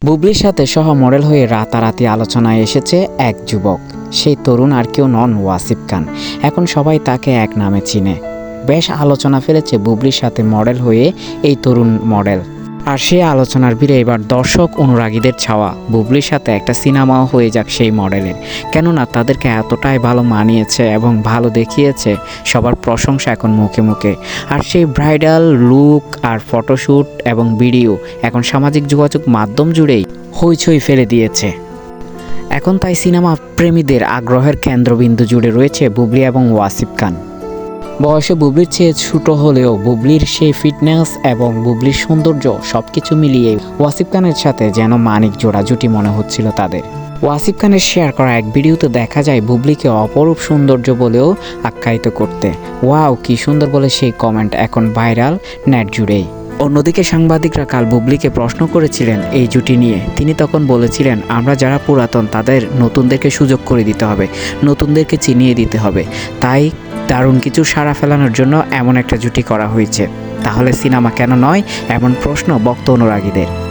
বুবলির সাথে সহ মডেল হয়ে রাতারাতি আলোচনায় এসেছে এক যুবক। সেই তরুণ আর কেউ নন, ওয়াসিফ খান। এখন সবাই তাকে এক নামে চিনে। বেশ আলোচনা ফেলেছে বুবলির সাথে মডেল হয়ে এই তরুণ মডেল। আর সেই আলোচনার ভিড়ে এবার দর্শক অনুরাগীদের ছাওয়া। বুবলির সাথে একটা সিনেমাও হয়ে যাক সেই মডেলের, কেননা তাদেরকে এতটাই ভালো মানিয়েছে এবং ভালো দেখিয়েছে, সবার প্রশংসা এখন মুখে মুখে। আর সেই ব্রাইডাল লুক আর ফটোশ্যুট এবং ভিডিও এখন সামাজিক যোগাযোগ মাধ্যম জুড়েই হইচই ফেলে দিয়েছে। এখন তাই সিনেমা প্রেমীদের আগ্রহের কেন্দ্রবিন্দু জুড়ে রয়েছে বুবলি এবং ওয়াসিফ খান। বয়সে বুবলির চেয়ে ছোট হলেও বুবলির সেই ফিটনেস এবং বুবলির সৌন্দর্য সবকিছু মিলিয়ে ওয়াসিফ খানের সাথে যেন মানিক জোড়া জুটি মনে হচ্ছিল তাদের। ওয়াসিফ খানের শেয়ার করা এক ভিডিওতে দেখা যায় বুবলিকে অপরূপ সৌন্দর্য বলেও আখ্যায়িত করতে। ওয়াও, কি সুন্দর বলে সেই কমেন্ট এখন ভাইরাল নেট জুড়েই। অন্যদিকে সাংবাদিকরা কাল বুবলিকে প্রশ্ন করেছিলেন এই জুটি নিয়ে। তিনি তখন বলেছিলেন, আমরা যারা পুরাতন তাদের নতুনদেরকে সুযোগ করে দিতে হবে, নতুনদেরকে চিনিয়ে দিতে হবে। তাই দারুণ কিছু সাড়া ফেলানোর জন্য এমন একটা জুটি করা হয়েছে। তাহলে সিনেমা কেন নয়, এমন প্রশ্ন ভক্ত অনুরাগীদের।